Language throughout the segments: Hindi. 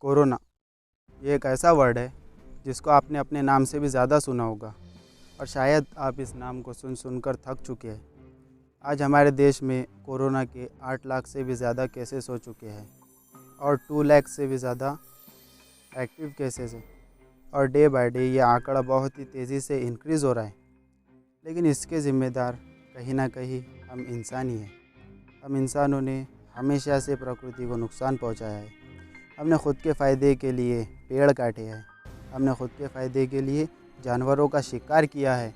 कोरोना ये एक ऐसा वर्ड है जिसको आपने अपने नाम से भी ज़्यादा सुना होगा और शायद आप इस नाम को सुनकर थक चुके हैं। आज हमारे देश में कोरोना के 8 लाख से भी ज़्यादा केसेस हो चुके हैं और 2 लाख से भी ज़्यादा एक्टिव केसेस हैं और डे बाय डे ये आंकड़ा बहुत ही तेज़ी से इंक्रीज़ हो रहा है। लेकिन इसके ज़िम्मेदार कहीं ना कहीं हम इंसान ही हैं। हम इंसानों ने हमेशा से प्रकृति को नुकसान पहुंचाया है। हमने खुद के फ़ायदे के लिए पेड़ काटे हैं, हमने खुद के फ़ायदे के लिए जानवरों का शिकार किया है।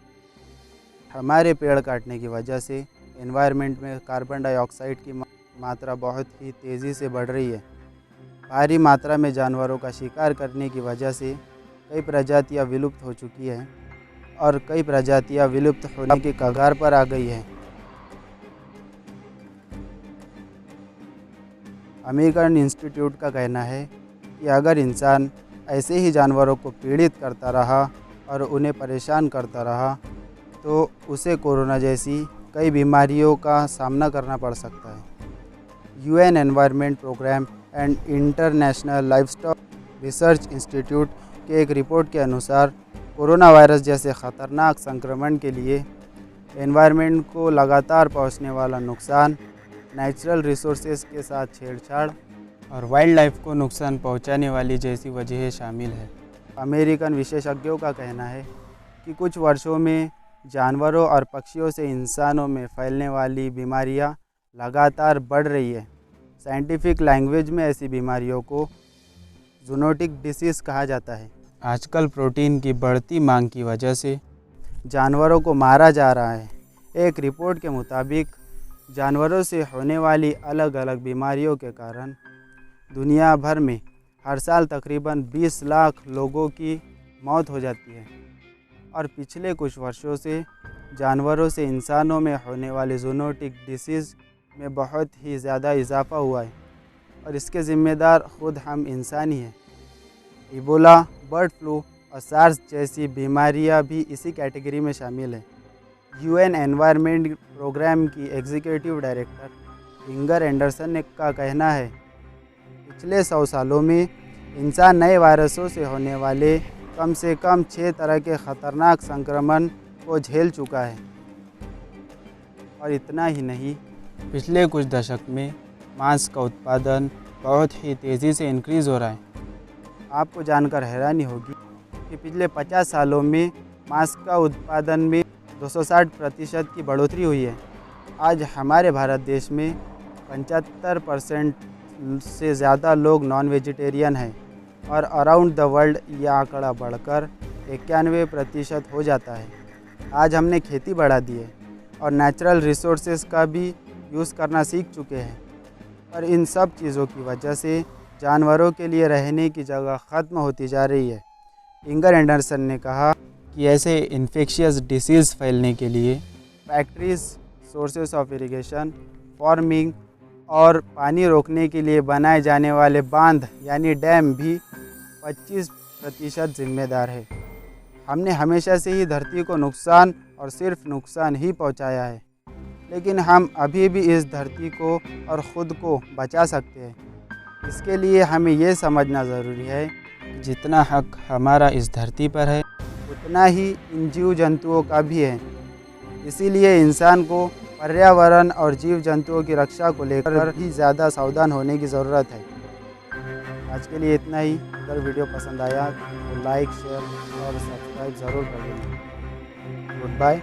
हमारे पेड़ काटने की वजह से एनवायरनमेंट में कार्बन डाइऑक्साइड की मात्रा बहुत ही तेज़ी से बढ़ रही है। भारी मात्रा में जानवरों का शिकार करने की वजह से कई प्रजातियां विलुप्त हो चुकी हैं और कई प्रजातियां विलुप्त होने के कगार पर आ गई हैं। अमेरिकन इंस्टीट्यूट का कहना है कि अगर इंसान ऐसे ही जानवरों को पीड़ित करता रहा और उन्हें परेशान करता रहा तो उसे कोरोना जैसी कई बीमारियों का सामना करना पड़ सकता है। UN environment programme and international livestock research institute के एक रिपोर्ट के अनुसार कोरोना वायरस जैसे ख़तरनाक संक्रमण के लिए एनवायरनमेंट को लगातार पहुंचने वाला नुकसान, नेचुरल रिसोर्सेज के साथ छेड़छाड़ और वाइल्ड लाइफ को नुकसान पहुंचाने वाली जैसी वजहें शामिल है। अमेरिकन विशेषज्ञों का कहना है कि कुछ वर्षों में जानवरों और पक्षियों से इंसानों में फैलने वाली बीमारियां लगातार बढ़ रही है। साइंटिफिक लैंग्वेज में ऐसी बीमारियों को जूनोटिक डिसीज़ कहा जाता है। आजकल प्रोटीन की बढ़ती मांग की वजह से जानवरों को मारा जा रहा है। एक रिपोर्ट के मुताबिक जानवरों से होने वाली अलग अलग बीमारियों के कारण दुनिया भर में हर साल तकरीबन 20 लाख लोगों की मौत हो जाती है और पिछले कुछ वर्षों से जानवरों से इंसानों में होने वाली जूनोटिक डिसीज़ में बहुत ही ज़्यादा इजाफा हुआ है और इसके ज़िम्मेदार खुद हम इंसान ही हैं। इबोला, बर्ड फ्लू और सार्स जैसी बीमारियां भी इसी कैटेगरी में शामिल हैं। यूएन एनवायरनमेंट प्रोग्राम की एग्जीक्यूटिव डायरेक्टर इंगर एंडरसन का कहना है पिछले 100 सालों में इंसान नए वायरसों से होने वाले कम से कम 6 तरह के ख़तरनाक संक्रमण को झेल चुका है। और इतना ही नहीं, पिछले कुछ दशक में मांस का उत्पादन बहुत ही तेज़ी से इंक्रीज़ हो रहा है। आपको जानकर हैरानी होगी कि पिछले 50 सालों में मांस का उत्पादन में 260% की बढ़ोतरी हुई है। आज हमारे भारत देश में 75% से ज़्यादा लोग नॉन वेजिटेरियन हैं और अराउंड द वर्ल्ड यह आंकड़ा बढ़कर 91% हो जाता है। आज हमने खेती बढ़ा दी है और नेचुरल रिसोर्सेज का भी यूज़ करना सीख चुके हैं और इन सब चीज़ों की वजह से जानवरों के लिए रहने की जगह ख़त्म होती जा रही है। इंगर एंडरसन ने कहा कि ऐसे इन्फेक्शियस डिसीज़ फैलने के लिए factories, sources of irrigation, farming और पानी रोकने के लिए बनाए जाने वाले बांध यानी डैम भी 25% जिम्मेदार है। हमने हमेशा से ही धरती को नुकसान और सिर्फ नुकसान ही पहुंचाया है, लेकिन हम अभी भी इस धरती को और ख़ुद को बचा सकते हैं। इसके लिए हमें ये समझना ज़रूरी है कि जितना हक हमारा इस धरती पर है उतना ही इन जीव जंतुओं का भी है। इसीलिए इंसान को पर्यावरण और जीव जंतुओं की रक्षा को लेकर भी ज़्यादा सावधान होने की ज़रूरत है। आज के लिए इतना ही। अगर वीडियो पसंद आया तो लाइक, शेयर और सब्सक्राइब ज़रूर कर देना। Good bye.